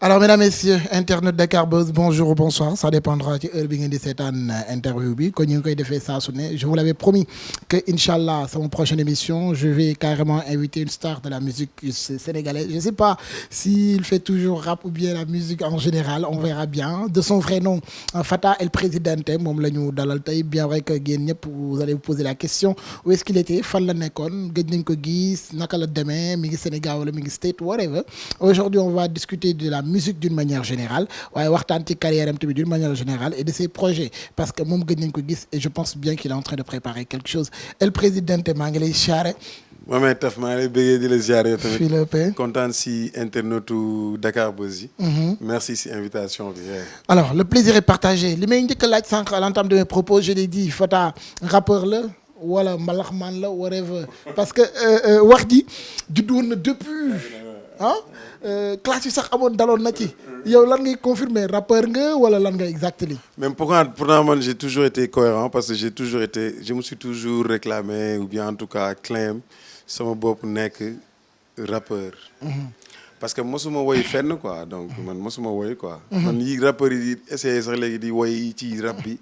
Alors, mesdames, messieurs, internautes Dakar Buzz, bonjour ou bonsoir. Ça dépendra de l'heure de cette interview. Je vous l'avais promis que, Inch'Allah, c'est mon prochaine émission. Je vais carrément inviter une star de la musique sénégalaise. Je ne sais pas s'il fait toujours rap ou bien la musique en général. On verra bien. De son vrai nom, Fata El Presidente, bien vrai que vous allez vous poser la question. Où est-ce qu'il était? Fan la nekon, gëj ko gis, naka la démé, mi ngi Sénégal wala mi ngi State, whatever. Aujourd'hui, on va discuter de la musique d'une manière générale, waaye waxtaan ci carrière am tamit d'une manière générale et de ses projets parce que moom gëj nañ ko gis et je pense bien qu'il est en train de préparer quelque chose. El Presidente maa ngi lay siyaare. Mohamed Taf maa ngi lay bëggee di la ziare tamit. Philippe kontaan si internetu Dakar Buzz yi. Merci si invitation bi. Alors le plaisir est partagé li may njëkk a laaj sànq à l'entame de mes propos je l'ai dit Fata rappeur la wala mbalaxmaan la whatever parce que wax ji juddu woon na depuis classe yi sax amoon daloon na ci yow lan ngay confirmer rappeur nga wala lan nga exactement. Même pourtant man j'ai toujours été cohérent parce que je me suis toujours réclamé ou bien en tout cas claim sama bopp nekk rappeur. Parce que mosuma woy fenn quoi donc man mosuma woy quoi. man yi rappeur yi essayé sax léegi di woy ci rap bi.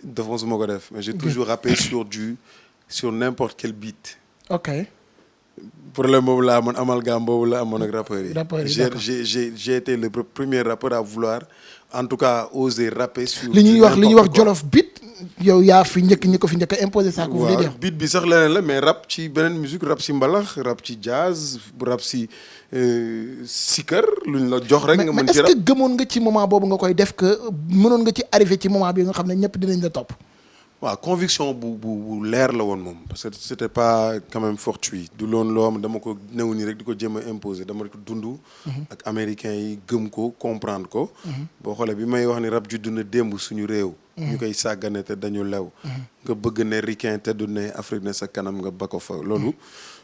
dafa mosuma ko def mais j'ai toujours rappé sur n'importe quel beat. Ok. Problème boobu laa amoon amalgame boobu la amoon ak rappeurs yi. J'ai été le premier rappeur à vouloir en tout cas oser rapper sur. li ñuy wax Jolof beat yow yaa fi njëkk ñi ko fi njëkk a imposer ça. ko voulez dire beat bi sax leneen la mais rap ci beneen musique rap ci mbalax rap ci jazz rap ci sikar luñ la jox rek. nga mën ci rap mais est-ce que gëmoon nga ci moment boobu nga koy def que mënoon nga ci arrivé ci moment bi nga xam ne ñëpp dinañ la topp. waaw conviction bu leer la woon moom parce que c'était pas quand même fortuit du loon loo xam dama ko néew nii rek di ko jéem a imposer dama ko dund ak américains yi gëm ko comprendre ko boo xoolee bi may wax ni rap juddu na démb suñu réew ñu koy sàggane te dañu lew nga bëgg ne ricain te du ne Afrique ne sa kanam nga ba ko fa loolu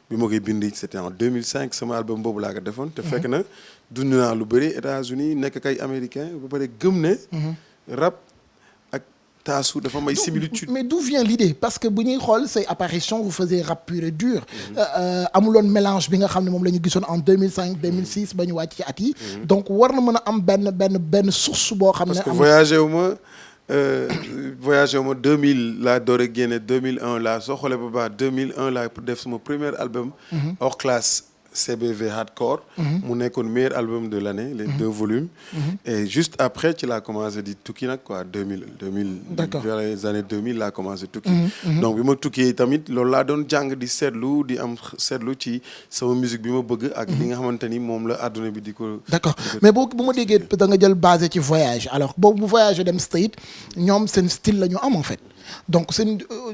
bi ma koy bindi c'était en 2005 sama album boobu laa ko defoon te fekk na dund naa lu bëri États-Unis nekk kay américain ba pare gëm ne rap taasu dafa may similitude. Mais d'où vient l'idée parce que bu ñuy xool say apparition vous faisiez rap pur et dur amuloon mélange bi nga xam ne moom la ñu gisoon en 2005 2006 ba ñu wàcc ci at yi donc war na mën a am benn source boo xam ne parce que voyagé wu ma 2000 laa door a génne 2001 laa soo xoolee ba baax 2001 laa def sama premier album hors classe CBV Hardcore mu nekkoon meilleur album de l'année les 2 volumes et juste après ci laa commencé di tukki nag quoi 2000 d'accord vers les années 2000 laa commencé tukki donc bi ma tukkee tamit loolu laa doon jàng di seetlu di am seetlu ci sama musique bi ma bëgg ak li nga xamante ni moom la àdduna bi di ko d'accord mais bu ma déggee da nga jël basé ci voyage alors boobu bu voyage dem State ñoom seen style la ñu am en fait donc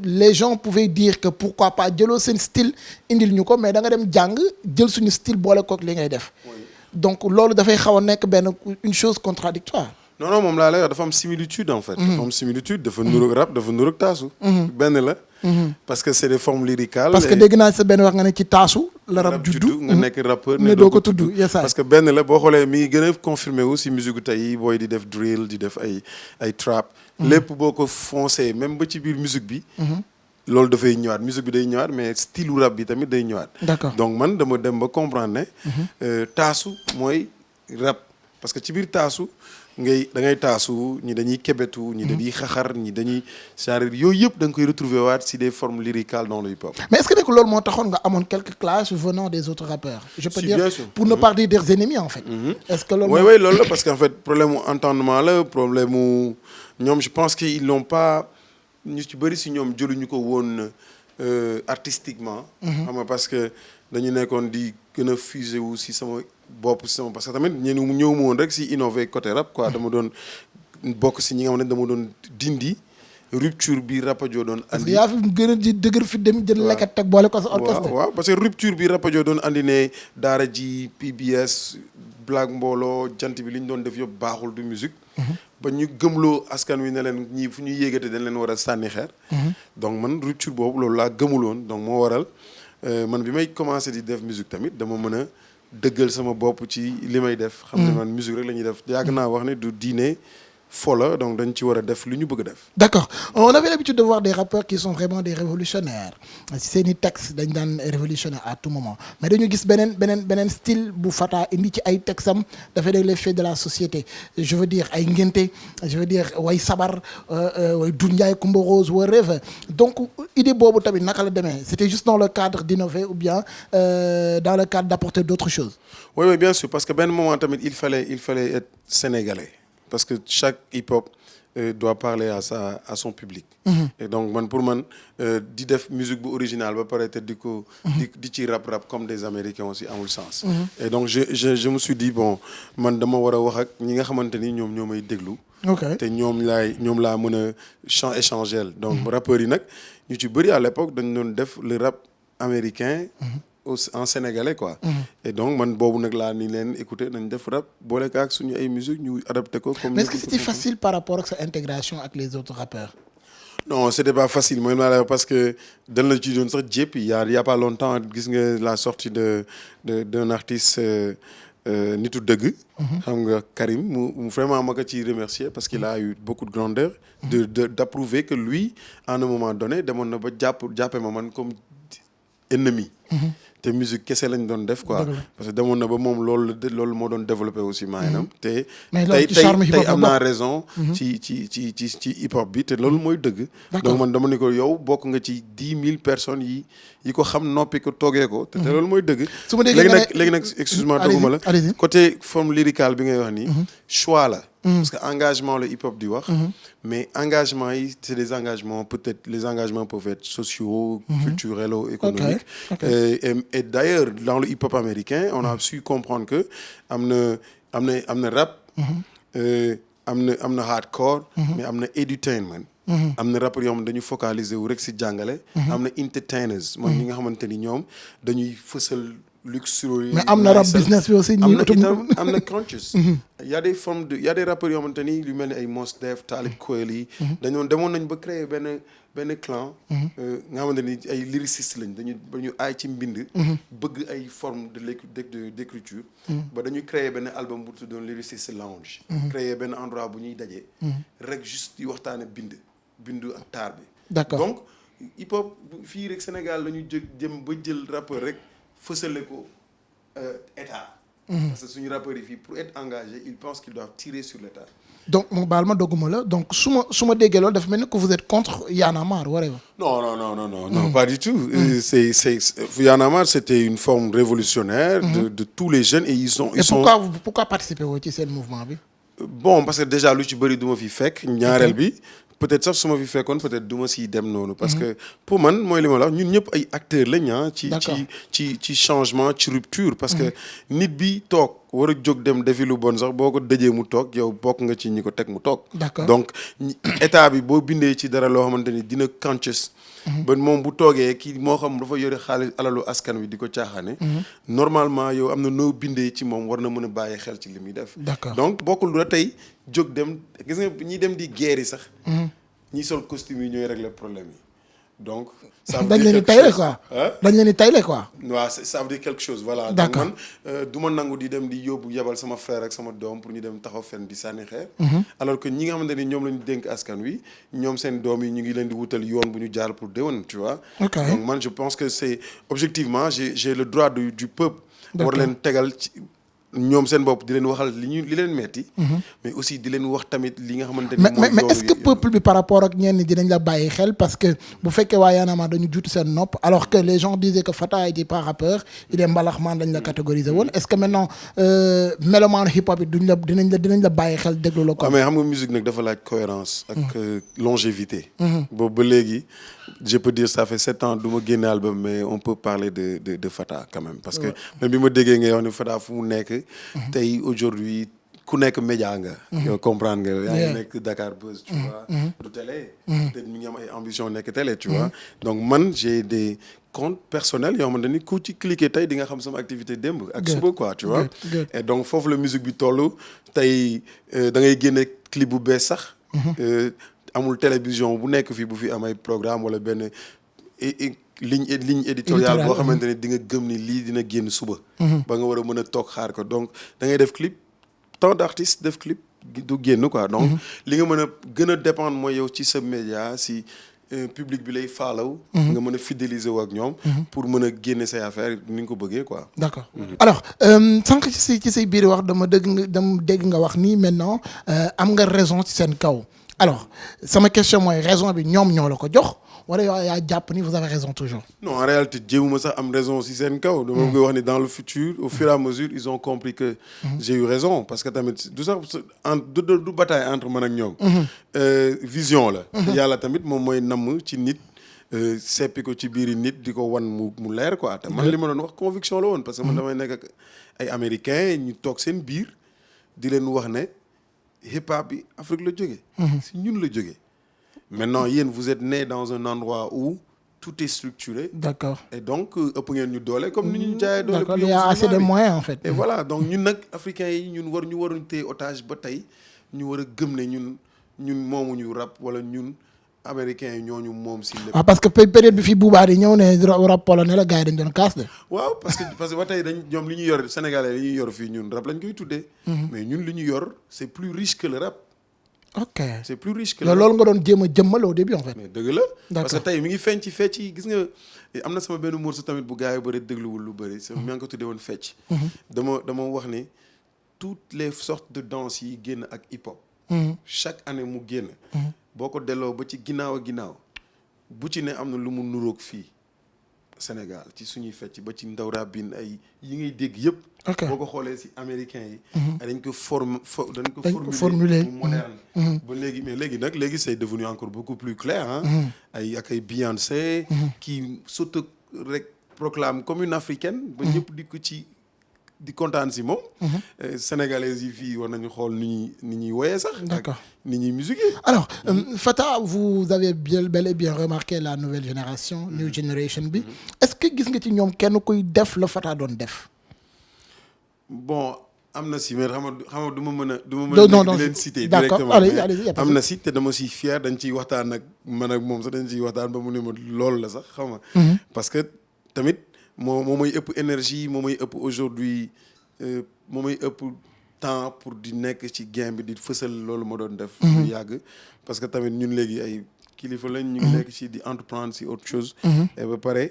les gens pouvaient dire que pourquoi pas jëloo seen style indil ñu ko mais da nga dem jàng jël suñu style boole kook li ngay def donc loolu dafay xaw a nekk une chose contradictoire non moom laa lay wax dafa am similitude en fait dafa am similitude dafa nuroog rap dafa nuroog taasu benn la parce que c'est des formes lyricales parce que dégg naa sa benn wax nga ne ci taasu la rap juddu nga nekk rappeur ne doo ko tudd parce que benn la boo xoolee mi ngi gën a confirmé wu si musique tey booy di def drill di def ay trap lépp boo ko foncé même ba ci biir musique bi loolu dafay ñëwaat musique bi day ñëwaat mais style rap bi tamit day ñëwaat d'accord donc man dama dem ba comprendre ne taasu mooy rap parce que ci biir taasu da ngay taasu ñi dañuy kebetu ñi dañuy xaxar ñi dañuy genre yooyu yëpp da nga koy retrouver waat si des formes lyricales dans le hip-hop. Mais est-ce que nekk loolu moo taxoon nga amoon quelques clashes venant des autres rappeurs. Je peux dire pour ne pas dire des ennemis en fait. Est-ce que loolu oui loolu la parce que en fait problème mu entendement la problème mu ñoom je pense que ils l'ont pas ñu ci bëri si ñoom jëluñu ko woon artistiquement. xam nga parce que dañu nekkoon di gën a fusé wu si sama bopp si sama parce que tamit ñëw ma woon rek si innover côté rap quoi dama doon bokk si ñi nga xam ne dama doon dindi rupture bi Rapadio doon andi. parce que yaa fi gën a di dëgër fi dem jël lekkat teg boole ko sa orchestre. waaw parce que rupture bi Rapadio doon andi ne Daara J PBS Black Mbooloo jant bi li ñu doon def yëpp baaxul du musique. ba ñu gëmloo askan wi ne leen ñii fu ñuy yéegate dañ leen war a sànni xeer. donc man rupture boobu loolu laa gëmuloon donc moo waral man bi may commencé di def musique tamit dama mën a dëggal sama bopp ci li may def. xam ne man musique rek la ñuy def yàgg naa wax ne du diine fola donc dañ ci war a def lu ñu bëgg a def. D'accord. On avait l'habitude de voir des rappeurs qui sont vraiment des révolutionnaires. Seeni texte dañ daan révolutionnaire à tout moment mais dañu gis beneen style bu Fata indi ci ay texam dafay def l'effet de la société je veux dire ay ngénte je veux dire way sabar way Doudou Ndiaye Coumba Rose wa rêve donc idée boobu tamit naka la demee c'était juste dans le cadre d'innover ou bien dans le cadre d'apporter d'autres choses. Oui, bien sûr parce que benn moment tamit il fallait être sénégalais parce que chaque hip-hop doit parler à son public. Et donc pour man di def musique bu originale ba pare te di ci rap comme des Américains aussi amul sens. Et donc je me suis dit bon man dama war a wax ak ñi nga xamante ni ñoom ñoo may déglu. Ok. te ñoom laa mën a échanger donc rappeurs yi nag ñu ci bëri à l'époque dañ doon def le rap américain. En sénégalais quoi. Et donc man boobu nag laa ni leen écouter nañ def rap boole ko ak suñu ay musique ñu adapté ko. comme mais est-ce que c'était facile par rapport ak sa intégration ak les autres rappeurs. Non, c'était pas facile mooy ma la parce que dañ la ci doon sax jépp il y a pas longtemps gis nga la sortie d'un artiste nitu dëgg. xam nga Karim mu vraiment ma ko ciy remercier parce qu'il a eu beaucoup de grandeur. d'approuver que lui à un moment donné demoon na ba jàppe ma man comme ennemi. te musique kese lañ doon def quoi. parce que demoon na ba moom loolu moo doon développé aussi maanaam. te tey am naa raison. ci hip hop bi te loolu mooy dëgg. donc man dama ni ko yow bokk nga ci 10 000 personnes yi ko xam noppi ko toogee ko. te loolu mooy dëgg. su ma déggee léegi nag excuse-moi doguma la. côté forme lyricale bi ngay wax nii. choix la. parce que engagement le hip hop di wax. mais engagement yi c'est des engagements peut-être les engagements peuvent être sociaux. culturels ou économiques. Et d'ailleurs dans le hip hop américain on a su comprendre que am na rap. am na hardcore. mais am na edutainment. am na rappeurs yoo xam ne dañu focaliser wu rek si jàngale. am na entertainers mooy ñi nga xamante ni ñoom dañuy fësal luxury. mais am na rap business bi aussi. am na conscious. y a des rappeurs yoo xamante ni lu mel ni ay Mos Def Talib Kweli. demoon nañ ba créer benn clan. nga xamante ni ay lyricistes lañ dañu aay ci mbind. bëgg ay forme d'écriture. ba dañuy créer benn album bu tuddoon Lyricist Lounge. créer benn endroit bu ñuy daje. rek juste di waxtaane bindu ak taar bi. D'accord donc hip hop fii rek Sénégal la ñu jëm ba jël rappeur rek fësale ko état. parce que suñu rappeurs yi fii pour être engagés ils pensent qu'ils doivent tirer sur l'état. donc mu baal ma dogguma la donc su ma déggee loolu dafa mel ni que vous êtes contre Y'en a marre whatever. Non, pas du tout. c'est Y'en a marre c'était une forme révolutionnaire. de tous les jeunes et ils sont. Pourquoi participer woo ci seen mouvement bi. Bon parce que déjà lu ci bëri du ma fi fekk ñaareel bi. peut-être sax su ma fi fekkoon peut-être du ma siy dem noonu. parce que pour man mooy li ma la wax ñun ñëpp ay acteurs lañ ci changement ci rupture. parce que nit bi toog war a jóg dem defi lu bon sax boo ko dëjee mu toog yow bokk nga ci ñi ko teg mu toog. donc état bi boo bindee ci dara loo xamante ni dina conscious. ba moom bu toogee kii moo xam dafa yore xaalis alalu askan wi di ko caaxaane. normalement yow am na noo bindee ci moom war na mën a bàyyi xel ci li muy def. donc bokkul lu la tey jóg dem gis nga ñi dem di guerre yi sax. ñi sol costume yi ñooy régler problème yi donc. ça veut dire dañ leen di tayle quoi. waaw ça veut dire quelque chose voilà. D'accord donc man du ma nangu di dem di yebal sama frère ak sama doom pour ñu dem taxaw fenn di sànni xeer. alors que ñi nga xamante ni ñoom lañu dénk askan wi ñoom seen doom yi ñu ngi leen di wutal yoon bu ñu jaar pour déwén tu vois. donc man je pense que c'est objectivement j'ai le droit du peuple. war leen tegal ci. ñoom seen bopp di leen waxal li leen metti mais aussi di leen wax tamit li nga xamante ni mais est-ce que peuple bi par rapport ak ñenn dinañ la bàyyi xel parce que bu fekkee waa Y'en a marre dañu juutu seen nopp alors que les gens disaient que Fata était pas rappeur il est mbalaxmaan dañ la catégoriser woon est-ce que maintenant mélomane hip hop yi dinañ la bàyyi xel déglu la ko. mais xam nga musique nag dafa laaj cohérence ak longévité. boobu ba léegi je peux dire ça fait 7 ans du ma génne album mais on peut parler de Fata quand même parce que même bi ma déggee ngay wax ni Fata fu mu nekk. tey aujourd'hui ku nekk média nga. yow comprendre nga yaa ngi nekk Dakar Buzz tu vois. du télé. peut-être mi ngi am ay ambition nekk télé tu vois. donc man j'ai des comptes personnels yoo xamante ni ku ci cliquer tey di nga xam sama activité démb. ak suba quoi tu vois. et donc foofu la musique bi toll tey da ngay génne clip bu bees sax. amul télévision bu nekk fii bu fi am ay programme wala benn ligne éditoriale boo xamante ne di nga gëm ni lii dina génn suba. ba nga war a mën a toog xaar ko donc da ngay def clip tant d'artistes def clip du génn quoi. Donc li nga mën a gën a dépendre mooy yow ci sa média si public bi lay follow. nga mën a fidéliser wu ak ñoom. pour mën a génne say affaire ni nga ko bëggee quoi. D'accord. Alors sànq ci say biir wax dama dégg nga wax ni maintenant am nga raison ci seen kaw alors sama question mooy raison bi ñoom ñoo la ko jox wala yow yaa jàpp ni vous avez raison toujours. Non, en réalité jéemuma sax am raison si seen kaw. dama koy wax ni dans le futur au fur et à mesure ils ont compris que j'ai eu raison parce que tamit du sax du bataille entre man ak ñoom. vision la. yàlla tamit moom mooy namm ci nit. seppi ko ci biiri nit di ko wan mu leer quoi te man li ma doon wax conviction la woon parce que man damay nekk ak ay américains ñu toog seen biir di leen wax ne hip hop bi Afrique la jógee. si ñun la jógee. maintenant yéen vous êtes né dans un endroit où tout est structuré. D'accord. Et donc ëpp ngeen ñu doole comme ni ñu jaayee doole. D'accord, il y a assez de moyens en fait. Et voilà donc ñun nag africains yi ñun waruñu téye otage ba tey ñu war a gëm ne ñun moomuñu rap wala ñun. Américains yi ñooñu moom si lépp. parce que période bi fii Bouba di ñëw ne rap polonais la gars yi dañ doon kaas de. waaw parce que ba tey ñoom li ñu yor Sénégalais li ñu yor fii ñun rap lañ koy tuddee. mais ñun li ñu yor c'est plus riche que le rap. ok c'est plus riche que le rap. loolu nga doon jéem a jëmmal au début en fait. mais dëgg la. parce que tey mi ngi feeñ ci fecc yi gis nga am na sama benn morceau tamit bu gars yi bëri dégluwul lu bëri. sama maa ngi ko tuddee woon fecc. dama wax ni toutes les sortes de danse yi génn ak hip hop. chaque année mu génn. boo ko delloo ba ci ginnaaw a ginnaaw bu ci ne am na lu mu nuroog fii Sénégal ci suñuy fecc ba ci ndaw rabine ay yi ngay dégg yëpp. boo ko xoolee si américains yi. dañ ko formuler mu moderne. ba léegi mais léegi c'est devenu encore beaucoup plus clair ah. ay Beyoncé. qui s'auto rek proclame comme une africaine. ba ñëpp di kontaan si moom. Sénégalais yi fii war nañu xool ni ñuy woyee sax. D'accord. ni ñuy musiquer. Alors Fata vous avez bel et bien remarqué la nouvelle génération. New Generation bi. Est-ce que gis nga ci ñoom kenn kuy def la Fata doon def. bon am na si mais xam nga du ma mën a di leen citer directement allez, am na si te dama si fier dañ ciy waxtaan ak man ak moom sax dañ ciy waxtaan ba mu ne ma loolu la sax xam nga. parce que tamit. moo may ëpp énergie moo may ëpp aujourd'hui moo may ëpp temps pour di nekk ci game bi di fësal loolu ma doon def lu yàgg parce que tamit ñun léegi ay kilifa lañ ñu ngi nekk ci di entreprendre ci autre chose et ba pare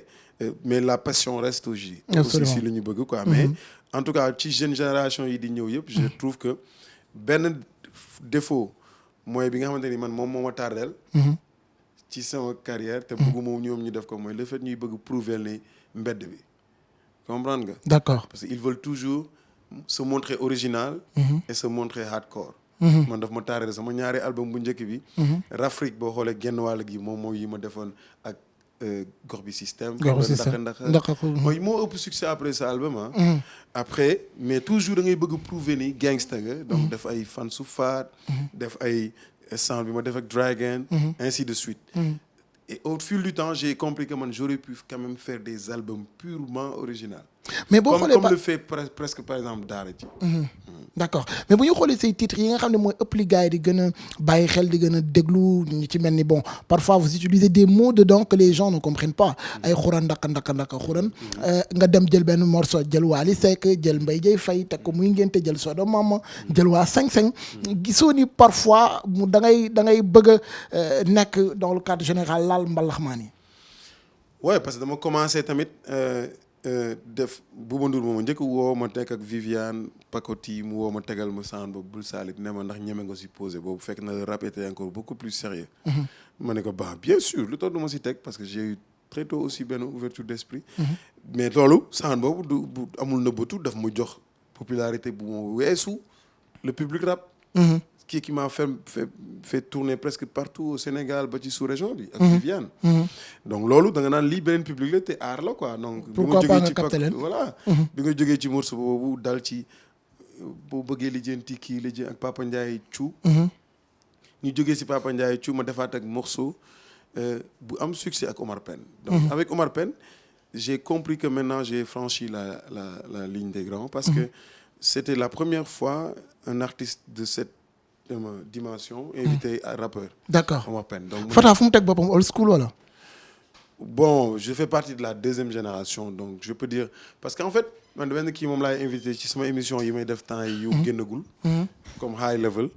mais la passion reste aussi si lu ñu bëgg quoi mais en tout cas ci jeune génération yi di ñëw yëpp je trouve que benn défaut mooy bi nga xamante ni man moom moo ma tardeel ci sama carrière te bëgguma ñoom ñu def ko mooy le fait ñuy bëgg prouver ni mbedd bi comprendre nga. D'accord. parce que ils veulent toujours se montrer original. et se montrer hardcore. man daf ma taaree sama ñaari album bu njëkk bi. Rafrique boo xoolee genn wàll gi moom mooy yi ma defoon ak gox bi système. gox bi système ndax mooy moo ëpp succès après sa album ah. après mais toujours da ngay bëgg prouver ni gangsta nga. donc def ay fan su faat. def ay sound bi ma def ak Dragon. ainsi de suite. Et au fil du temps j'ai compris que man j'aurais pu quand même faire des albums purement originaux. mais boo xoolee comme le fait presque par exemple Daara J. d'accord mais bu ñu xoolee say titres yi nga xam ne mooy ëpp li gars yi di gën a bàyyi xel di gën a déglu ñu ci mel ni bon parfois vous utilisez des mots dedans que les gens ne comprennent pas ay xuran ndaka xuran nga dem jël benn morceau jël Wally Seck jël Mbaye Dieye Faye teg ko muy ngénte jël Sodo Mama jël waa 5-5 gisoo ni parfois mu da ngay bëgg a nekk dans le cadre général laal mbalaxmaan yi. ouais parce que dama commencé tamit. def Bouba Ndour moom njëkk woo ma nekk ak Viviane Pacoti mu woo ma tegal ma sound boobu bul saalit ne ma ndax ñeme nga si posé boobu fekk na le rap était encore beaucoup plus sérieux ma ne ko bien sûr lu tax du ma si teg parce que j'ai eu très tôt aussi benn ouverture d'esprit mais loolu sound boobu du amul nëbbatu daf mu jox popularité bu ma weesu le public rap qui m'a fait tourner presque partout au Sénégal ba ci sous-région bi ak Viviane donc loolu da nga naan lii beneen public la te aar la quoi donc pourquoi pas nga capté leen voilà bi nga jógee ci morceau boobu dal ci boo bëggee lijjanti kii lijjanti ak Papa Ndiaye Thiou ñu jógee si Papa Ndiaye Thiou ma defaat ak morceau bu am succès ak Omar Pène donc avec Omar Pène j'ai compris que maintenant j'ai franchi la ligne des grands parce que c'était la première fois un artiste de cette dimension invité à rappeur. D'accord. Omar Pène donc Fata fu mu teg boppam old school wala. Bon, je fais partie de la deuxième génération, donc je peux dire parce qu'en fait man benn kii moom laay invité ci sama émission yi may def temps yi yu génnagul comme high level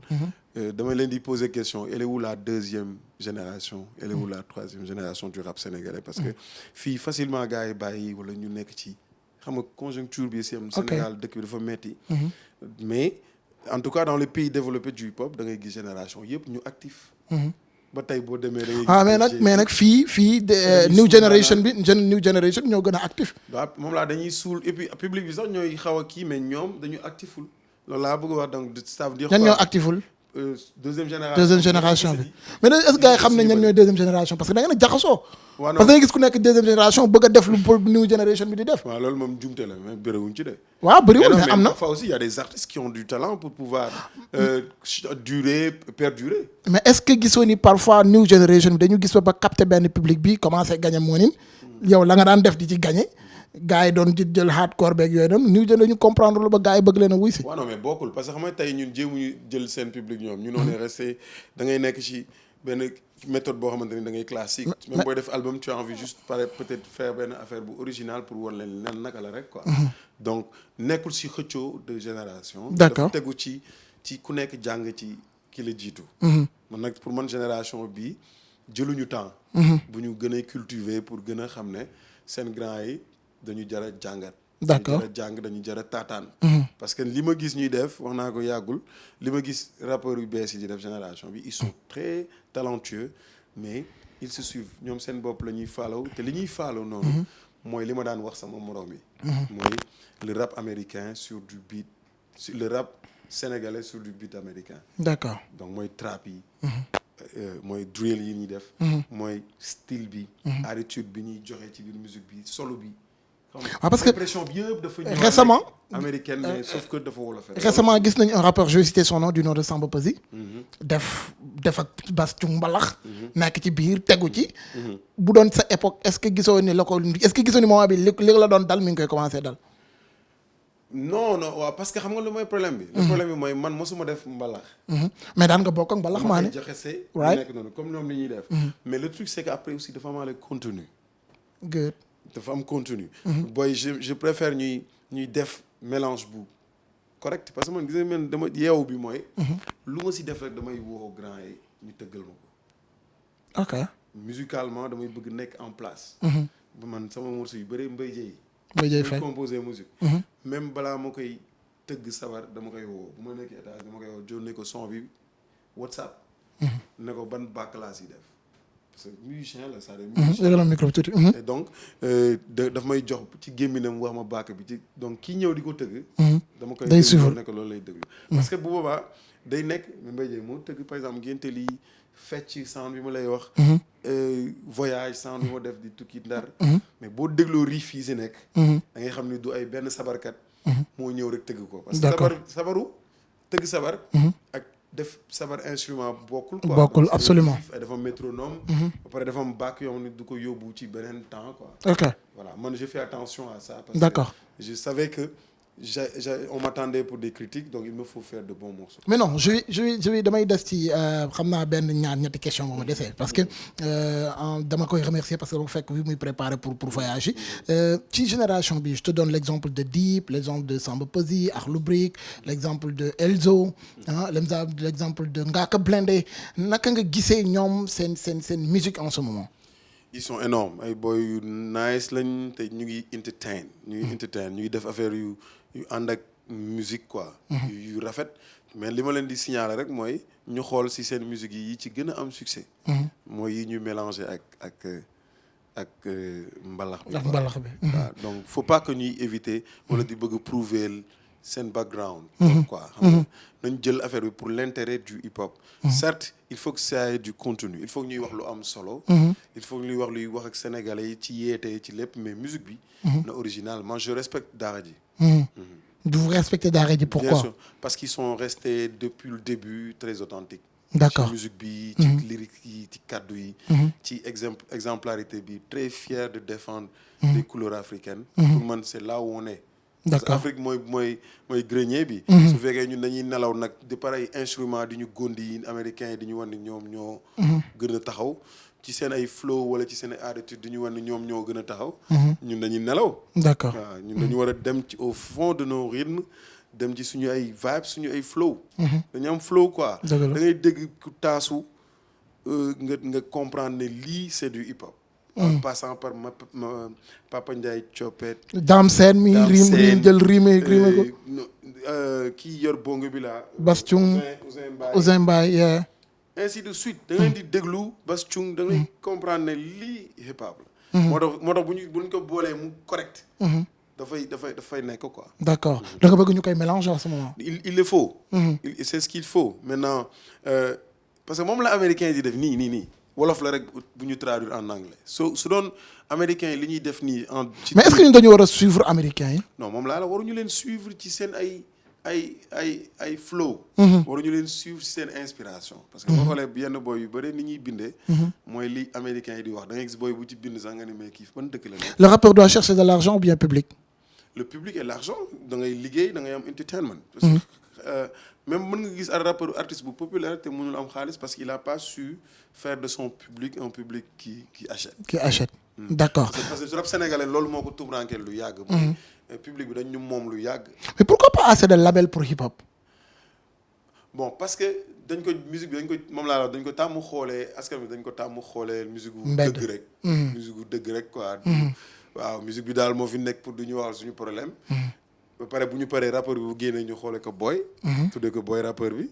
dama leen di poser question elle est où la deuxième génération elle est où la troisième génération du rap sénégalais parce que fii facilement gars yi bàyyi wala ñu nekk ci xam nga conjoncture bi si am Sénégal dëkk bi dafa metti mais en tout cas dans les pays développés du hip hop da ngay gis génération yëpp ñu actif ba tey boo demee da ngay gis mais nag fii new generation ñoo gën a actif. waaw moom laa dañuy suul et puis public bi sax ñooy xaw a kii mais ñoom dañu actiful loolu laa bëgg a wax donc ça veut dire ñan ñoo actiful. deuxième génération bi mais est-ce que gars yi xam nañ ñan ñooy deuxième génération parce que da ngeen a jaxasoo. waaw parce que da ngay gis ku nekk deuxième génération bëgg a def lu new generation bi di def. waaw loolu moom jumte la mais bëriwuñ ci de. waaw bëriwul mais am na. parfois aussi il y a des artistes qui ont du talent pour pouvoir perdurer. mais est-ce que gisoo ni parfois new generation bi dañu gis ba capter benn public bi commencé gagner moonin yow la nga daan def di ci gagner gars yi doon di jël hardcore beeg yooyu noonu new gen dañu comprendre lu ba gars yi bëgg leen a wuy si. waaw non mais bokkul parce que xam nga tey ñun jéemuñu jël seen public ñoom ñun on est resté da ngay nekk ci benn méthode boo xamante ni da ngay classique. même booy def album tu as envie juste peut-être faire benn affaire bu original pour wan leen nan naka la rek quoi. donc nekkul si xëccoo de génération. d'accord dafa tegu ci ku nekk jàng ci ki la jiitu. man nag pour man génération bi jëluñu temps. bu ñu gën a cultiver pour gën a xam ne seen grand yi dañu jar a jàngat. d'accord dañu jar a jàng dañu jar a taataan. parce que li ma gis ñuy def wax naa ko yàggul li ma gis rappeurs yu bees yi di def génération bi ils sont très talentueux mais ils se suivent ñoom seen bopp la ñuy follow te li ñuy follow noonu. mooy li ma daan wax sama morom yi. mooy le rap américain sur du beat le rap sénégalais sur du beat américain. d'accord donc mooy trap yi. mooy drill yi ñuy def. mooy style bi. attitude bi ñuy joxe ci biir musique bi solo bi. waaw parce que impression bi yëpp dafa ñëw récemment américaine mais sauf que dafa wolof. récemment gis nañ un rappeur je vais citer son nom du nom de Samba Peuzzi. def ak Bass Thioung mbalax. nekk ci biir tegu ci. bu doon sa époque est-ce que gisoo ni moment bi li la doon dal mi ngi koy commencer dal. non waaw parce que xam nga lu mooy problème bi. le problème bi mooy man mosuma def mbalax. mais daan nga bokk ak mbalax maa ne. jaxase right nekk noonu comme ñoom li ñuy def. mais le truc c'est que après aussi dafa amaale contenu. good. dafa am contenu. booy je préfère ñuy def mélange bu correct parce que man gis nga man dama yeewu bi mooy. lu ma si def rek damay woo grand yi ñu tëggal ma ko. ok. musicalement damay bëgg nekk en place. ba man sama morceau yu bëri Mbaye Dieye Faye composer musique. même balaa ma koy tëgg sabar dama koy woo bu ma nekk étage dama koy woo jónnee ko son bi WhatsApp. ne ko ban backlash yi def. parce que musicien la c'est-à-dire micro tuuti. et donc daf may jox ci gémminam wax ma bàkk bi ci donc kii ñëw di ko tëgg. dama koy day suivre nekk loolu lay déglu. parce que bu boobaa day nekk Mbaye Dieye moo tëgg par exemple ngénte lii fecc sound bi ma lay wax. voyage sound bi ma def di tukki ndar. mais boo dégloo riff yi si nekk. da ngay xam ni du ay benn sabarkat. moo ñëw rek tëgg ko. parce que sabaru tëgg sabar. ak def sabar instrument bokkul. quoi bokkul absolument. dafa métronome. ba pare dafa am bàkk yoo xam ne du ko yóbbu ci beneen temps quoi. ok voilà man je fais attention à ça. parce d'accord que je savais que on m'attendait pour des critiques donc il me faut faire de bons morceaux. mais non je vais damay des ci xam naa benn ñetti question moo ma desee parce que dama koy remercier parce que bu fekk bi muy préparé pour voyage yi ci génération bi je te donne l'exemple de Dip l'exemple de Samba Peuzzi Akhlou Brick l'exemple de Elzo l'exemple de Ngaaka Blindé naka nga gisee ñoom seen musique en ce moment. ils sont énormes ay boy yu nice lañ te ñu ngi entertain ñu ngi def affaire yu ànd ak musique quoi. yu rafet mais li ma leen di signaler rek mooy ñu xool si seen musique yi ci gën a am succès. mooy yi ñu mélanger ak mbalax bi. ak mbalax bi. waaw donc faut pas que ñuy éviter wala di bëgg prouver seen background. quoi xam nga nañ jël affaire bi pour l'intérêt du hip hop. certes il faut que ça ait du contenu il faut que ñuy wax lu am solo. il faut que ñuy wax luy wax ak sénégalais yi ci yeete ci lépp mais musique bi. na original moi je respecte Daara J. Vous respectez Daara J pourquoi? Bien sûr parce qu'ils sont restés depuis le début très authentiques. d'accord ci musique bi ci lyrique yi ci kaddu yi. ci exemplarité bi très fier de défendre les couleurs africaines. pour man c'est là où on est. parce que Afrique mooy grenier bi. su fekkee ñun dañuy nelaw nag de pareil instrument di ñu gondi yi américains yi di ñu wan ne ñoom ñoo gën a taxaw ci seen ay flow wala ci seen ay attitude di ñu wan ne ñoom ñoo gën a taxaw. ñun dañuy nelaw. d'accord waaw ñun dañu war a dem ci au fond de nos rythmes dem ci suñu ay vibes suñu ay flow. dañu am flow quoi. da ngay dégg ku taasu nga comprendre ne lii c'est du hip hop. en passant par ma Papa Ndiaye Coppet. Dame Sène mi rim jël rime ko. kii yor bongo bi la. Bass Thioung Ouzin Mbaye ainsi de suite da ngay di déglu Bass Thioung da ngay comprendre ne lii hip hop la. moo tax bu ñu ko boolee mu correct. dafay nekk quoi. d'accord da nga bëgg ñu koy mélanger en ce moment. il le faut. C'est ce qu'il faut maintenant parce que moom la américain di def nii wolof la rek bu ñu traduire en anglais su doon américain li ñuy def nii en. mais est-ce que ñun dañu war a suivre américain yi. non moom laa la waruñu leen suivre ci seen ay flow. waruñu leen suivre ci seen inspiration. parce que boo xoolee yenn boy yu bëri ni ñuy bindee. mooy li américain yi di wax da ngay gis boy bu ci bind sax nga ne mais kii ban dëkk la ne. le rappeur doit chercher de l'argent ou bien public. le public et l'argent da ngay liggéey da ngay am entertainment. parce que même mën nga gis rappeur artiste bu populaire te mënul am xaalis parce qu'il a pas su faire de son public un public qui achète. D'accord. parce que rap sénégalais loolu moo ko tumurankeel lu yàgg. mooy public bi dañ ñu moom lu yàgg. mais pourquoi pas assez de label pour hip hop. bon parce que musique bi moom laa la dañ ko tàmm xoolee askan bi dañ ko tàmm xoolee musique gu dëgg rek. musique gu dëgg rek quoi. waaw musique bi daal moo fi nekk pour du ñu waxal suñu problème. ba pare bu ñu paree rappeur bi bu génnee ñu xoolee ko boy. tuddee ko boy rappeur bi.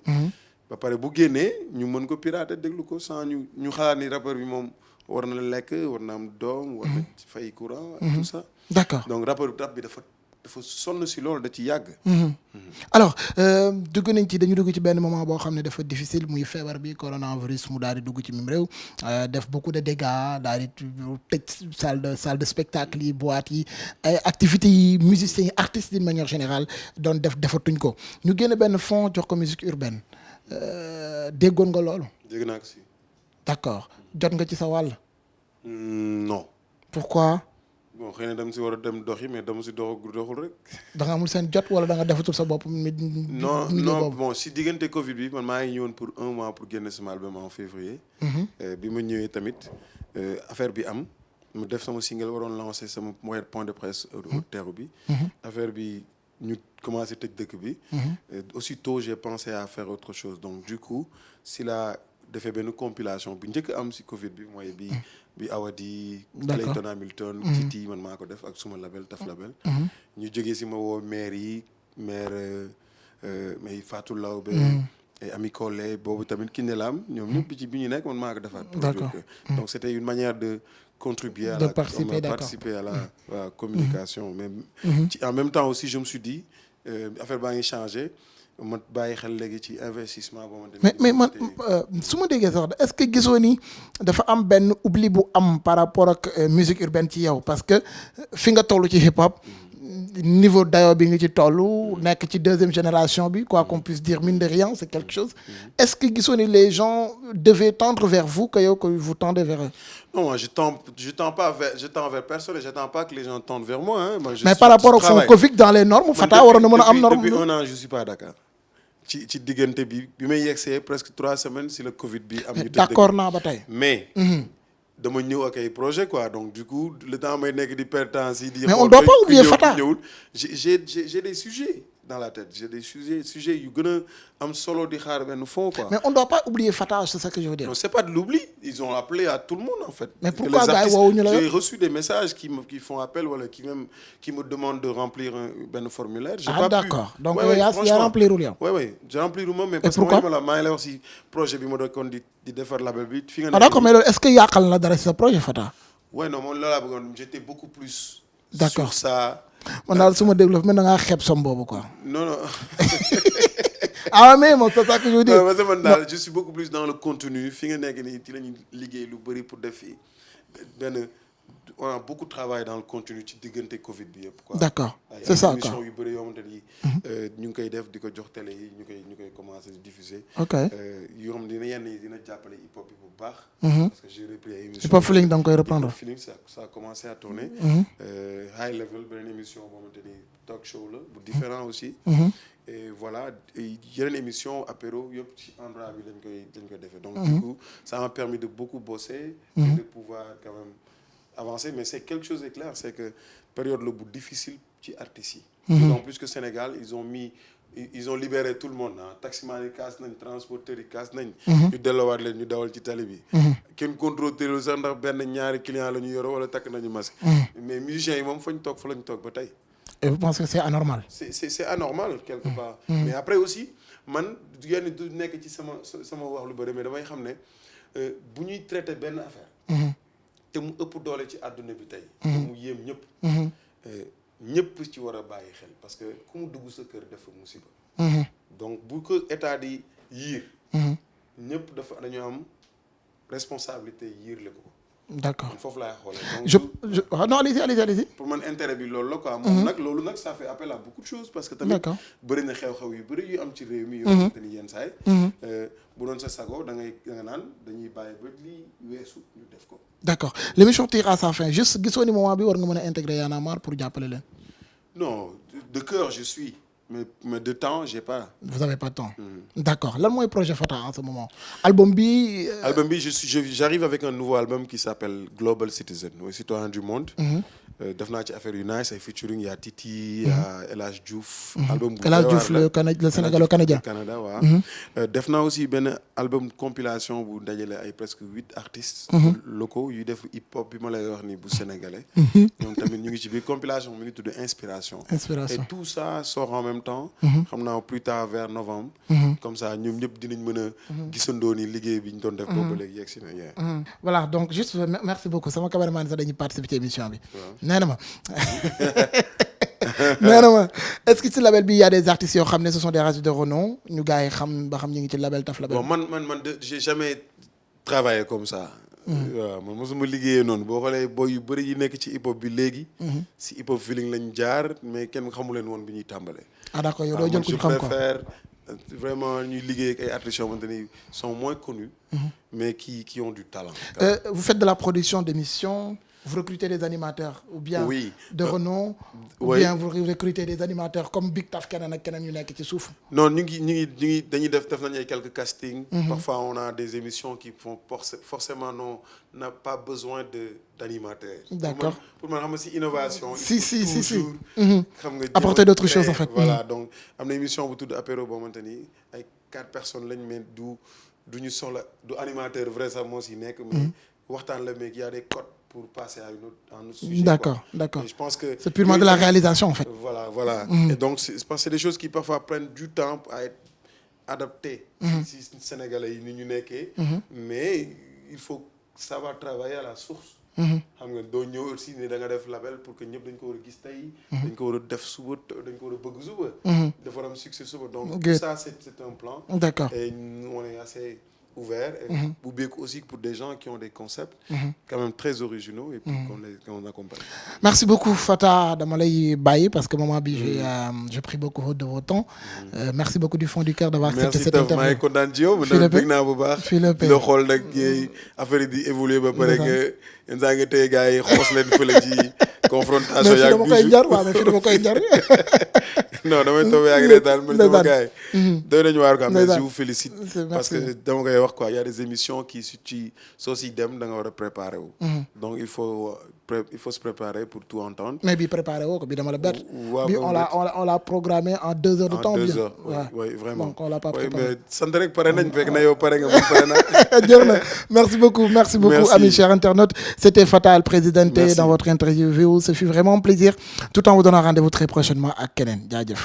ba pare bu génnee ñu mën ko pirater déglu ko sans ñu xalaat ni rappeur bi moom war na lekk war na am doom. war na fay courant. et tout ça. d'accord donc rappeur bi dafa sonn si loolu da ci yàgg. alors dañu dugg ci benn moment boo xam ne dafa difficile muy feebar bi coronavirus mu daal di dugg ci mim réew def beaucoup de dégâts daal di tëj salle de spectacle yi boîte yi ay activités yi musiciens yi artistes d'une manière générale doon defatuñ ko ñu génn benn fonds jox ko musique urbaine déggoon nga loolu. dégg naa ko si. d'accord jot nga ci sa wàll. non. pourquoi. bon xëy na dama si war a dem doxi mais dama si doxul rek. da nga amul seen jot wala da nga defatul sa bopp. non bon si diggante Covid bi man maa ngi ñëwoon pour 1 mois pour génne sama album en février. bi ma ñëwee tamit affaire bi am mu def sama single waroon lancer sama point de presse au terre bi. affaire bi ñu commencé tëj dëkk bi. aussitôt j'ai pensé à faire autre chose donc du coup si la defee benn compilation bu njëkk am si Covid bi mooy bi Awadi. Clayton Hamilton. Titi man maa ko def ak suma label Taf Label. ñu jógee si ma woo maire may Fatou Lawbe. et Ami Collé boobu tamit ki ne la am ñoom ñëpp bi ñu nekk man maa ko defaat. d'accord donc c'était une manière de contribuer à participer à la communication mais en même temps aussi je me suis dit affaire baa ngi changé ma bàyyi xel léegi ci investissement boo mais man su ma déggee sax est-ce que gisoo ni dafa am benn oubli bu am par rapport ak musique urbaine ci yow parce que fi nga toll ci hip hop niveau dayo bi nga ci toll nekk ci deuxième génération bi quoi qu'on puisse dire mine de rien c'est quelque chose est-ce que gisoo ni les gens devaient tendre vers vous que vous tendez vers eux. non moi je tends vers personne et j'attends pas que les gens tendent vers moi hein. mais par rapport au fond Covid dans les normes Fata waroon na mën a am norme. depuis 1 an je suis pas à Dakar. ci diggante bi may yegsee presque 3 semaines si le Covid bi am. ñu d'accord naa ba tey. mais dama ñëw ak ay projet quoi donc du coup le temps may nekk di perdre temps si. mais on doit pas oublier Fata. j'ai des sujets dans la tête j'ai des sujets yu gën a am solo di xaar benn fond quoi. mais on doit pas oublier Fata c'est ça que je veux dire. non c'est pas de l'oubli ils ont appelé à tout le monde en fait. mais pourquoi gars yi woowuñu la j'ai reçu des messages qui font appel wala qui me demandent de remplir benn formulaire. j'ai pas d'accord pu. donc yaa remplirul yow. oui j'ai remplirul moom mais parce que maa ngi lay wax si projet bi ma doon kon di defar label bi. fi nga nekk d'accord mais loolu est-ce que yàqal na dara si sa projet Fata. ouais non moom loolu laa bëggoon j'étais beaucoup plus. d'accord sur ça. man daal su ma déglu mel na ngaa xeeb som boobu quoi. non. ah mais moom c'est ça que je veux dire. parce que man daal je suis beaucoup plus dans le contenu fi nga nekk nii ci la ñuy liggéey lu bëri pour def fii benn on a beaucoup travaillé dans le contenu ci diggante Covid bi yëpp quoi. D'accord, c'est ça quoi. émission yu bëri yoo xamante ni ñu ngi koy def di ko jox télé yi ñu koy commencer di diffuser. ok yoo xam ne yenn yi dina jàppale hip hop bi bu baax. parce que j'ai repris ay émission hip hop feeling da nga koy reprendre. hip hop feeling ça a commencé à tourner. high level beneen émission boo xamante ni talk show la bu différent aussi. et voilà yeneen émission apéro yëpp ci endroit bi lañ koy defee. donc du coup ça m'a permis de beaucoup bosser. et de pouvoir quand même avancer, mais c'est quelque chose de clair, c'est que période le bout difficile ci artistes yi. En plus que Sénégal ils ont libéré tout le monde ah taximan yi kaas nañ transporteurs yi kaas nañ. ñu delloowaat leen ñu dawal ci tali bi. kenn contrôlé sax ndax benn ñaari client la ñu yoro wala takk nañu masque. mais musiciens yi moom fañ toog fa lañ toog ba tey. Et vous pensez que c'est anormal? C'est anormal quelque part. Mais après aussi man yenn du nekk ci sama wax lu bëri mais damay xam ne bu ñuy traité benn affaire. te mu ëpp doole ci àdduna bi tey. te mu yéem ñëpp. ñëpp ci war a bàyyi xel parce que ku mu dugg sa kër dafa musiba. donc bu ko état di yiir. ñëpp dañu am responsabilité yiir la ko. D'accord. foofu laay xoolee. donc non allez-y. pour man intérêt bi loolu la quoi. moom nag loolu nag ça fait appel à beaucoup de choses parce que tamit bëri na xew-xew yu bëri yu am ci réew mi. yoo xamante ni yenn saay bu doon sa sago da nga naan dañuy bàyyi ba lii weesu ñu def ko. D'accord. L'émission tire à sa fin. Juste gisoo ni moment bi war nga mën a intégrer Y'en a marre pour jàppale leen. Non, de cœur je suis. Mais de temps, j'ai pas. Vous avez pas de temps. D'accord. Lan mooy projet Fata en ce moment. Album bi. J'arrive avec un nouveau album qui s'appelle Global Citizen, le citoyen du monde. Def naa ci affaire yu nice ay featuring y a Titi, y a El Hadj Diouf. album bu El Hadj Diouf le Sénégalo-Canadien. Canada waaw. Def naa aussi benn album compilation bu dajale ay presque 8 artistes. locaux yu def hip hop bi ma lay wax ni bu sénégalais. ñoom tamit ñu ngi ci biir compilation mi ngi tudd Inspiration. Et tout ça sort en même temps. xam naa plus tard vers novembre. comme ça ñoom ñëpp dinañ mën a. gisandoo ni liggéey bi ñu doon def boobu ba léegi yegg si na. Voilà donc juste merci beaucoup sama cameraman sax dañuy participer ci émission bi. nee na ma est-ce que ci label bi y a des artistes yoo xam ne ce sont des artistes de renom ñu gars yi xam ba xam ñu ngi ci label Taf Label. bon man j'ai jamais travaillé comme ça. waaw man mosuma liggéeyee noonu boo xoolee boy yu bëri yi nekk ci hip hop bi léegi. si hip hop feeling lañ jaar mais kenn xamu leen woon bi ñuy tàmbalee. ah d'accord yow doo jël ku ñu xam ko vraiment ñuy liggéey ak ay artistes yoo xamante ni sont moins connus. mais qui ont du talent. Vous faites de la production d'émissions. Vous recrutez des animateurs ou bien de renom ou bien vous recrutez des animateurs comme Big Taf keneen ak keneen yu nekk ci suuf. Non ñu ngi dañuy def nañu ay quelques castings. Parfois on a des émissions qui font forcément n'a pas besoin d'animateurs. D'accord. Pour man xam nga si innovation. si xam nga apporter d'autres choses en fait. Voilà donc am na émission bu tudd apéro boo xamante ni ay 4 personnes lañ mais du ñu soxla du animateur vrai sax moo si nekk. mais waxtaan la mais il y a des codes. Pour passer à un autre sujet. D'accord. Et je pense que c'est purement de la réalisation en fait. Voilà. Et donc c'est des choses qui parfois prennent du temps à être adaptées. Si Sénégalais yi ni ñu nekkee. Mais il faut savoir travailler à la source. xam nga doo ñëw aussi ne da nga def label pour que ñëpp dañ ko war a gis tey. dañ ko war a def suba dañ ko war a bëgg suba. dafa am succès suba donc tout ça c'est un plan. D'accord. Et nous on est assez ouvert et ubbeeku aussi pour des gens qui ont des concepts quand même très originaux et puis qu'on accompagne. Merci beaucoup Fata dama lay bàyyi parce que moment bi j'ai pris beaucoup de votre temps. Merci beaucoup du fond du cœur d'avoir accepté cette interview. Merci Taf maa ngi kontaan ci yow. bëgg naa bu baax. di la xool nag affaire yi di évoluer ba pare nga yenn saa nga tey gars yi xoos leen fële ci confrontation. mais dama koy jar waaw mais fii dama koy jar. non damay toog yaa ngi reetaan man sama gars yi doy nañu waar quoi mais je vous félicite parce que dama koy wax quoi il y a des émissions qui ci soo si dem da nga war a préparer wu donc il faut se préparer pour tout entendre mais bi préparer woo ko bi dama la bett bi on l'a programmé en 2 heures de temps. 2 heures oui vraiment donc on l'a pas préparé mais sant rek pare nañ fekk na yow pare nga pare na jërë na merci beaucoup amis chers internautes c'était Fata El Presidente dans votre interview ce fut vraiment un plaisir tout en vous donnant rendez-vous très prochainement ak keneen jaajëf